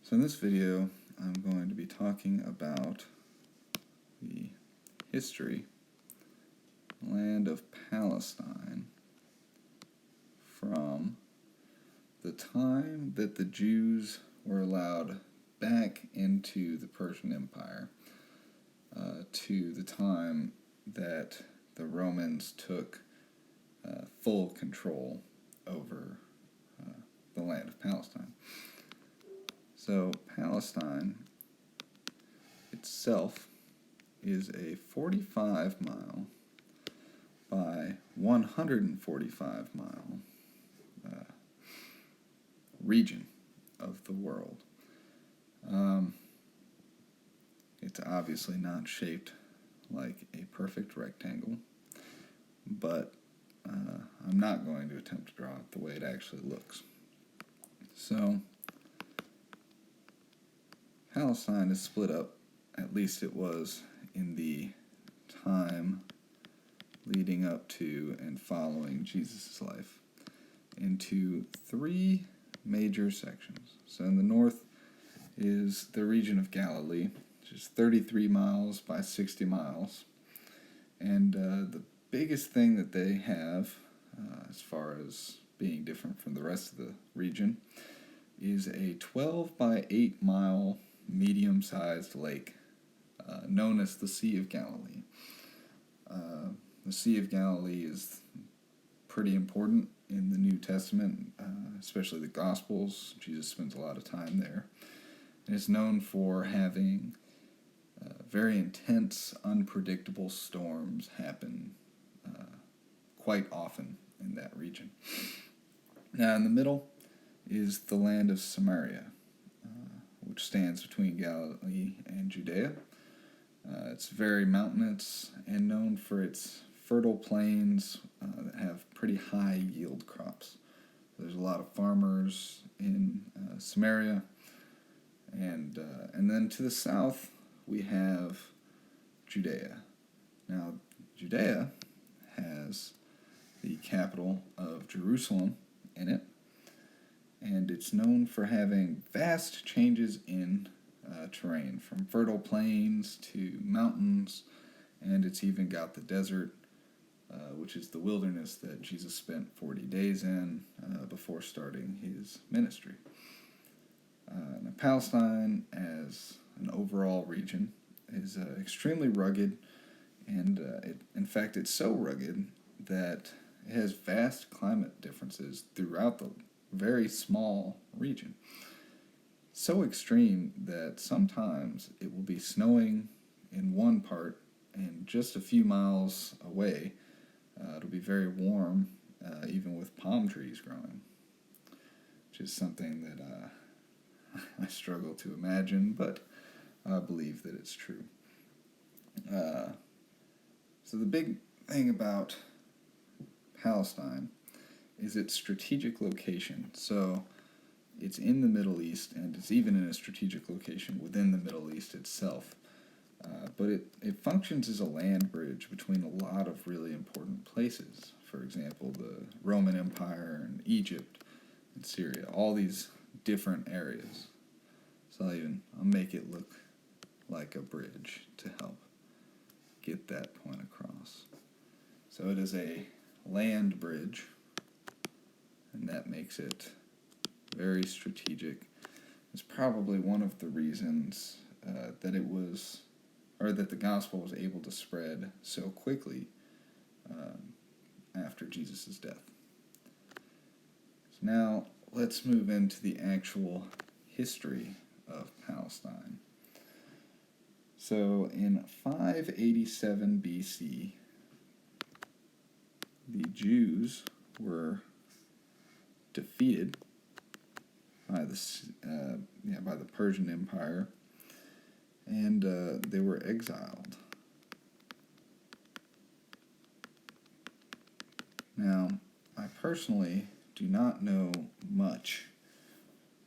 So in this video, I'm going to be talking about the history, land of Palestine, from the time that the Jews were allowed back into the Persian Empire to the time that the Romans took full control over the land of Palestine. So Palestine itself is a 45-mile by 145-mile region of the world. It's obviously not shaped like a perfect rectangle, but I'm not going to attempt to draw it the way it actually looks. So Palestine is split up, at least it was in the time leading up to and following Jesus' life, into three major sections. So in the north is the region of Galilee, which is 33 miles by 60 miles. And the biggest thing that they have, as far as being different from the rest of the region, is a 12 by 8 mile medium-sized lake known as the Sea of Galilee. The Sea of Galilee is pretty important in the New Testament, especially the Gospels. Jesus spends a lot of time there. And it's known for having very intense, unpredictable storms happen quite often in that region. Now, in the middle is the land of Samaria, which stands between Galilee and Judea. It's very mountainous and known for its fertile plains that have pretty high yield crops. There's a lot of farmers in Samaria, and then to the south we have Judea. Now, Judea has the capital of Jerusalem in it, and it's known for having vast changes in terrain, from fertile plains to mountains, and it's even got the desert, which is the wilderness that Jesus spent 40 days in before starting his ministry. Now, Palestine, as an overall region, is extremely rugged, and in fact, it's so rugged that it has vast climate differences throughout the very small region. So extreme that sometimes it will be snowing in one part, and just a few miles away it'll be very warm, even with palm trees growing, which is something that I struggle to imagine, but I believe that it's true. So the big thing about Palestine is its strategic location. So it's in the Middle East, and it's even in a strategic location within the Middle East itself. But it functions as a land bridge between a lot of really important places. For example, the Roman Empire and Egypt and Syria, all these different areas. So I'll make it look like a bridge to help get that point across. So it is a land bridge, and that makes it very strategic. It's probably one of the reasons that the gospel was able to spread so quickly after Jesus' death. So now let's move into the actual history of Palestine. So in 587 BC, the Jews were defeated by the Persian Empire, and they were exiled. Now, I personally do not know much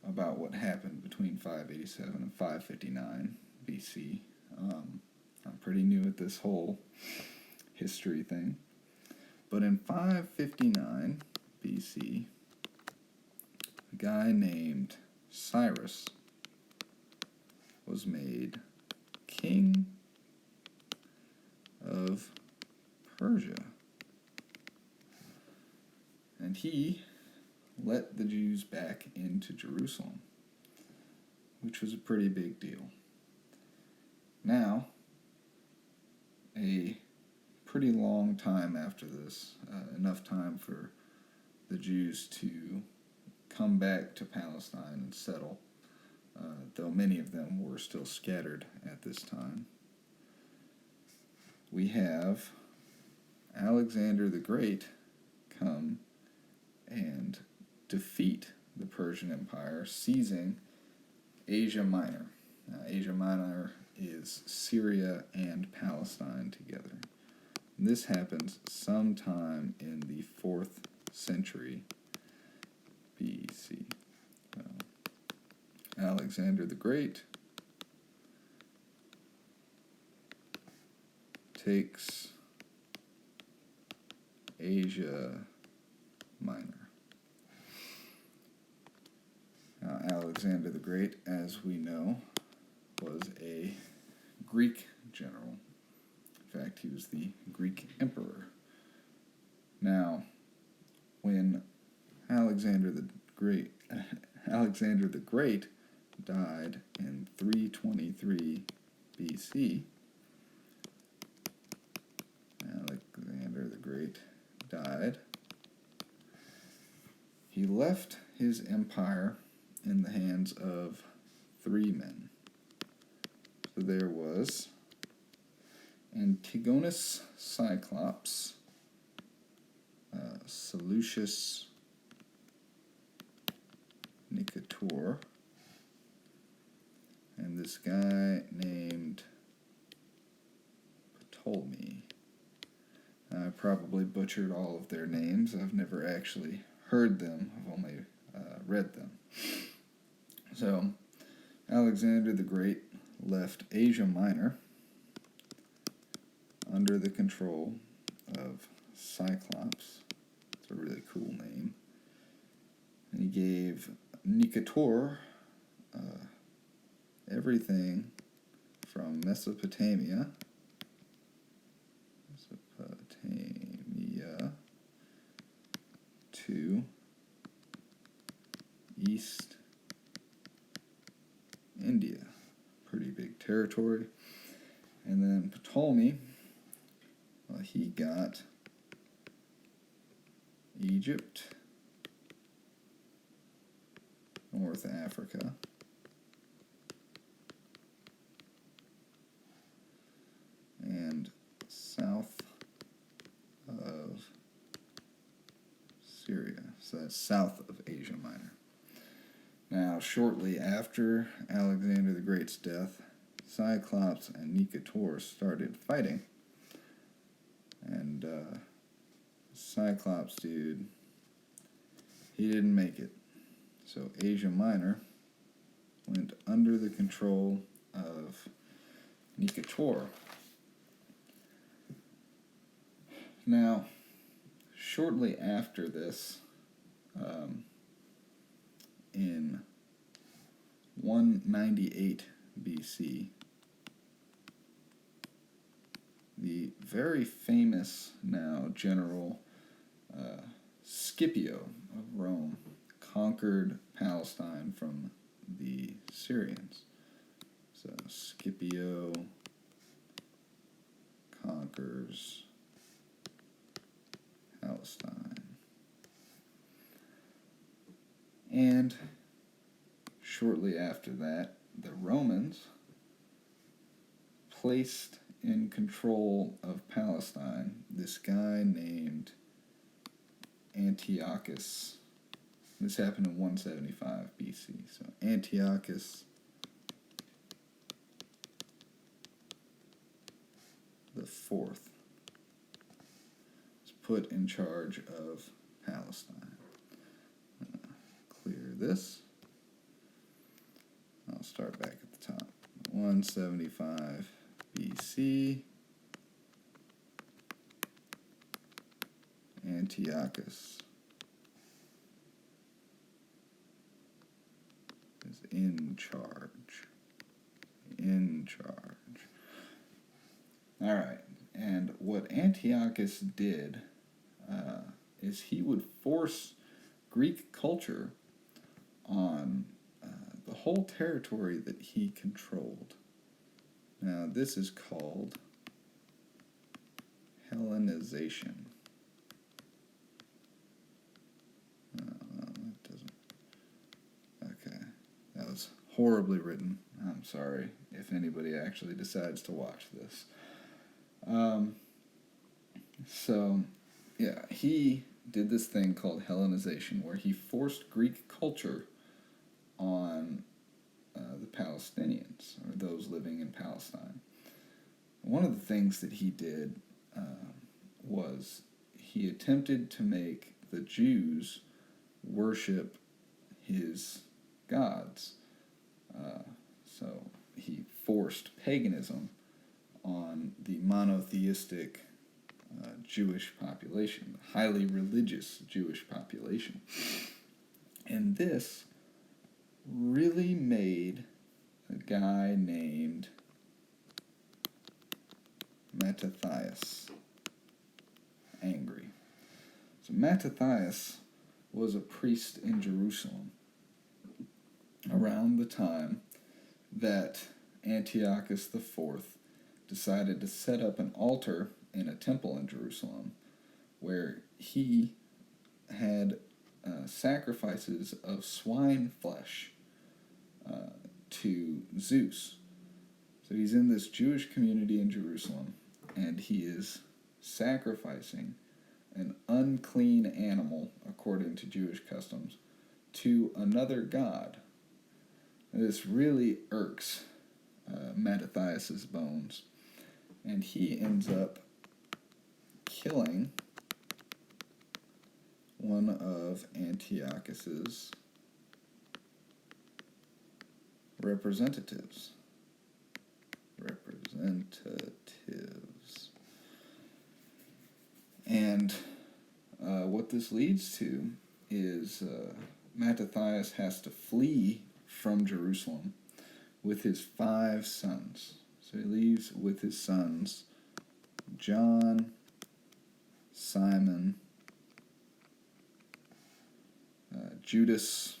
about what happened between 587 and 559 BC. I'm pretty new at this whole history thing. But in 559 BC, a guy named Cyrus was made king of Persia. And he let the Jews back into Jerusalem, which was a pretty big deal. Now, a pretty long time after this, enough time for the Jews to come back to Palestine and settle, though many of them were still scattered at this time. We have Alexander the Great come and defeat the Persian Empire, seizing Asia Minor. Now, Asia Minor is Syria and Palestine together. And this happens sometime in the 4th century BC. So, Alexander the Great takes Asia Minor. Now, Alexander the Great, as we know, was a Greek general. In fact, he was the Greek emperor. Now, when Alexander the Great died in 323 BC, Alexander the Great died. He left his empire in the hands of 3 men. So there was Antigonus Cyclops, Seleucus Nicator, and this guy named Ptolemy. I probably butchered all of their names. I've never actually heard them. I've only read them. So, Alexander the Great left Asia Minor under the control of Cyclops. It's a really cool name. And he gave Nicator everything from Mesopotamia to East India. Pretty big territory. And then Ptolemy, well, he got Egypt, North Africa, and south of Syria. So that's south of Asia Minor. Now, shortly after Alexander the Great's death, Cyclops and Nicator started fighting. And Cyclops dude, he didn't make it. So Asia Minor went under the control of Nicator. Now, shortly after this, in 198 BC, the very famous now general Scipio of Rome conquered Palestine from the Syrians. So Scipio conquers Palestine. And shortly after that, the Romans placed in control of Palestine this guy named Antiochus. This happened in 175 BC. So Antiochus the Fourth was put in charge of Palestine. Clear this. I'll start back at the top. 175 BC. Antiochus is in charge. Antiochus did is he would force Greek culture on the whole territory that he controlled. Now, this is called Hellenization. That doesn't. Okay, that was horribly written. I'm sorry if anybody actually decides to watch this. So, yeah, he did this thing called Hellenization, where he forced Greek culture on the Palestinians, or those living in Palestine. One of the things that he did was he attempted to make the Jews worship his gods. So he forced paganism on the monotheistic Jewish population, the highly religious Jewish population. And this really made a guy named Mattathias angry. So Mattathias was a priest in Jerusalem around the time that Antiochus IV decided to set up an altar in a temple in Jerusalem where he had sacrifices of swine flesh to Zeus. So he's in this Jewish community in Jerusalem, and he is sacrificing an unclean animal, according to Jewish customs, to another god. And this really irks Mattathias' bones, and he ends up killing one of Antiochus's representatives. And what this leads to is Mattathias has to flee from Jerusalem with his 5 sons. So he leaves with his sons John, Simon, Judas,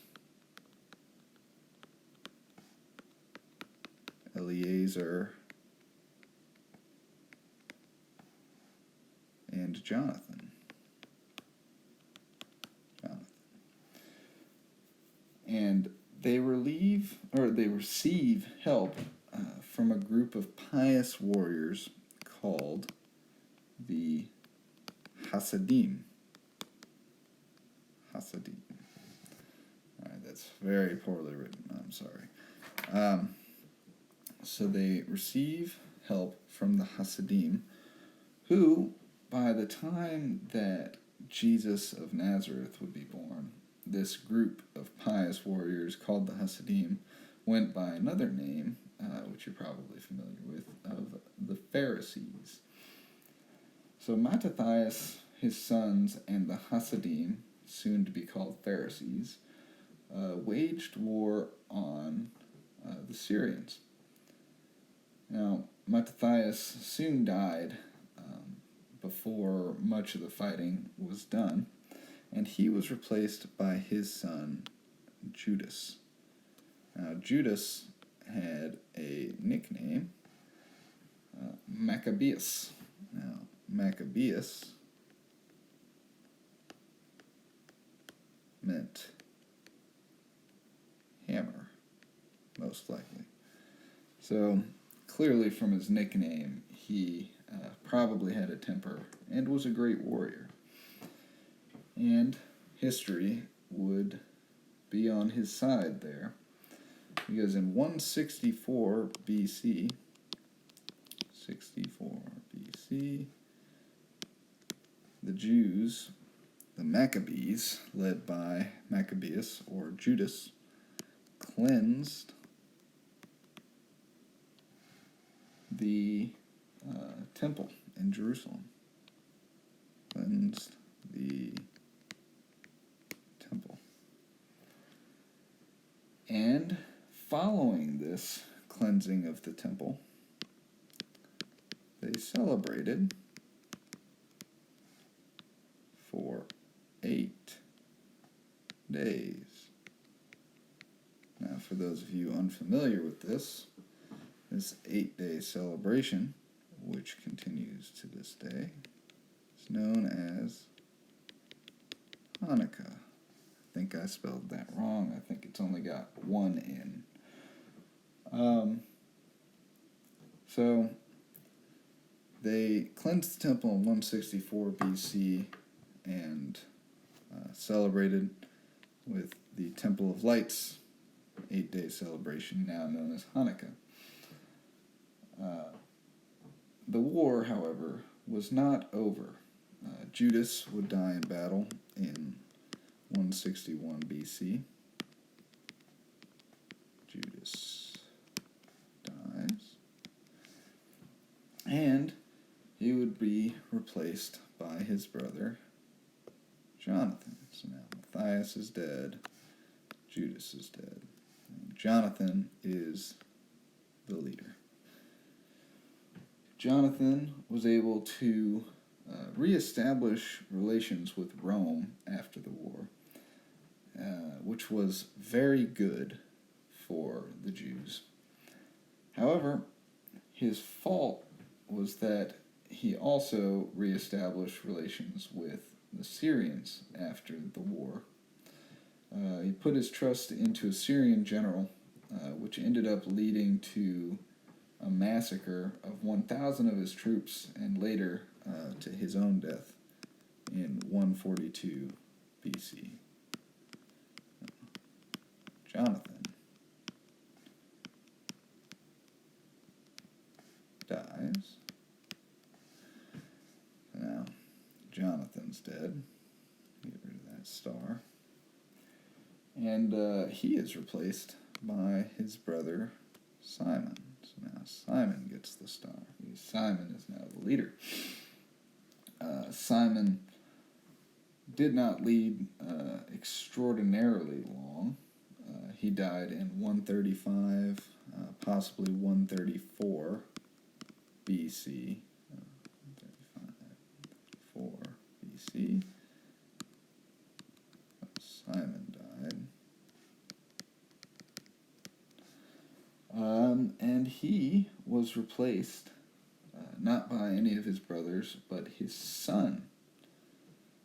Eleazar, and Jonathan. And they receive help from a group of pious warriors called the Hasidim. Alright, that's very poorly written. I'm sorry. So they receive help from the Hasidim, who, by the time that Jesus of Nazareth would be born, this group of pious warriors called the Hasidim went by another name, which you're probably familiar with, of the Pharisees. So Mattathias, his sons, and the Hasidim, soon to be called Pharisees, waged war on the Syrians. Now, Mattathias soon died before much of the fighting was done, and he was replaced by his son, Judas. Now, Judas had a nickname, Maccabeus. Now, Maccabeus meant hammer, most likely. So, clearly from his nickname, he probably had a temper and was a great warrior. And history would be on his side there, because in 164 BC, the Jews, the Maccabees, led by Maccabeus or Judas, cleansed the temple in Jerusalem. Cleansed the temple. And following this cleansing of the temple, they celebrated for 8 days. Now, for those of you unfamiliar with this 8-day celebration, which continues to this day, is known as Hanukkah. I think I spelled that wrong. I think it's only got one N. So they cleansed the temple in 164 BC and celebrated with the Temple of Lights 8-day celebration, now known as Hanukkah. The war, however, was not over. Judas would die in battle in 161 BC. Judas dies. And he would be replaced by his brother Jonathan. So now Matthias is dead, Judas is dead. And Jonathan is the leader. Jonathan was able to reestablish relations with Rome after the war, which was very good for the Jews. However, his fault was that he also reestablished relations with the Syrians after the war. He put his trust into a Syrian general, which ended up leading to a massacre of 1,000 of his troops and later to his own death in 142 BC. Jonathan dies. Now, Jonathan's dead. Get rid of that star. And he is replaced by his brother Simon. So now Simon gets the star. Simon is now the leader. Simon did not lead extraordinarily long. He died in 135, possibly 134 BC. 134 BC. Simon died. And he was replaced not by any of his brothers, but his son.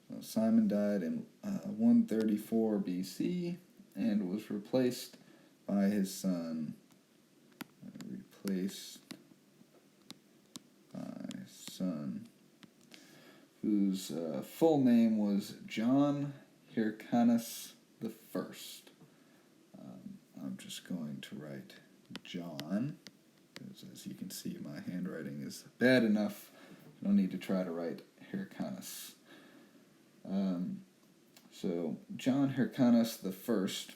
So Simon died in 134 BC and was replaced by his son. Whose full name was John Hyrcanus the First. I'm just going to write John, because as you can see, my handwriting is bad enough. I don't need to try to write Hyrcanus. So John Hyrcanus the First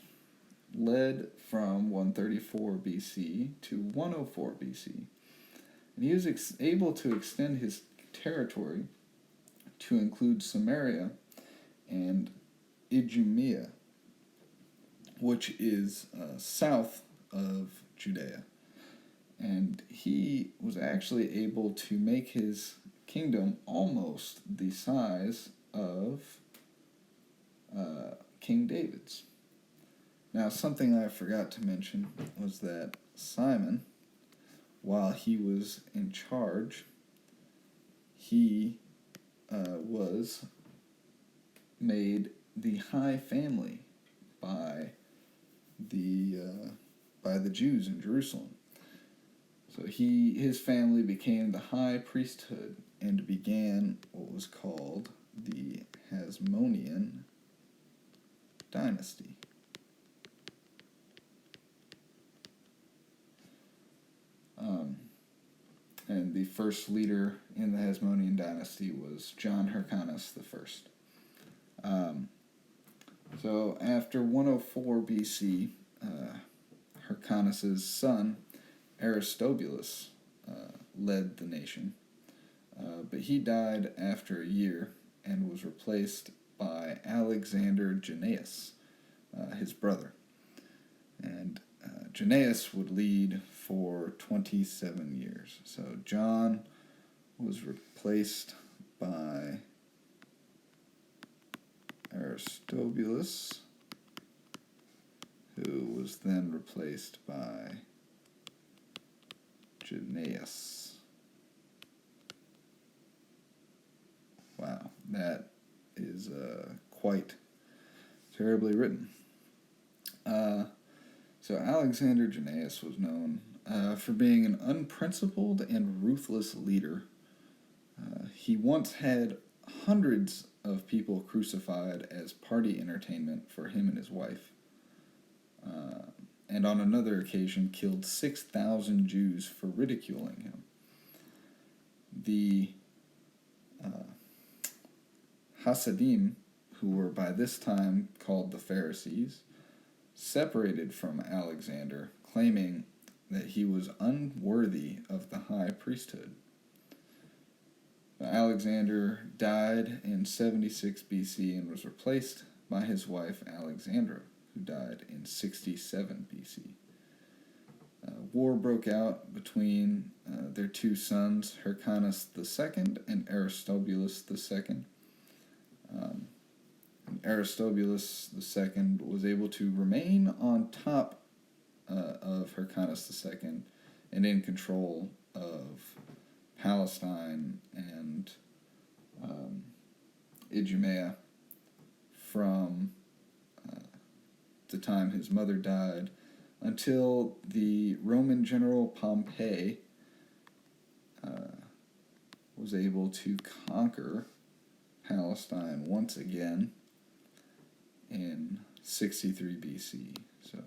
led from 134 BC to 104 BC, and he was able to extend his territory to include Samaria and Idumea, which is south of Judea. And he was actually able to make his kingdom almost the size of King David's. Now, something I forgot to mention was that Simon, while he was in charge, he was made the high family by the Jews in Jerusalem. So his family became the high priesthood and began what was called the Hasmonean dynasty. And the first leader in the Hasmonean dynasty was John Hyrcanus the First. So after 104 BC, Hyrcanus' son Aristobulus led the nation, but he died after a year and was replaced by Alexander Jannaeus, his brother. And Jannaeus would lead for 27 years. So John was replaced by Aristobulus, who was then replaced by Janaeus. Wow, that is quite terribly written. So Alexander Janaeus was known for being an unprincipled and ruthless leader. He once had hundreds of people crucified as party entertainment for him and his wife. And on another occasion killed 6,000 Jews for ridiculing him. The Hasidim, who were by this time called the Pharisees, separated from Alexander, claiming that he was unworthy of the high priesthood. Alexander died in 76 BC and was replaced by his wife Alexandra, who died in 67 BC. War broke out between their two sons, Hyrcanus II and Aristobulus II. Aristobulus II was able to remain on top of Hyrcanus II and in control of Palestine and Idumea from the time his mother died until the Roman general Pompey was able to conquer Palestine once again in 63 BC. So,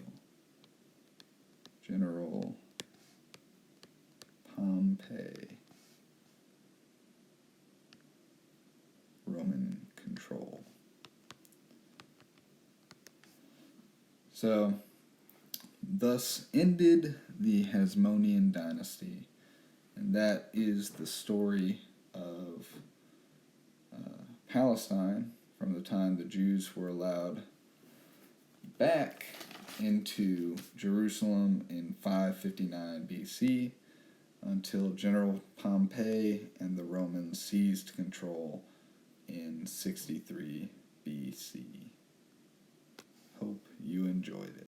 General Pompey, Roman control. So, thus ended the Hasmonean dynasty, and that is the story of Palestine from the time the Jews were allowed back into Jerusalem in 559 BC until General Pompey and the Romans seized control in 63 BC. Hope you enjoyed it.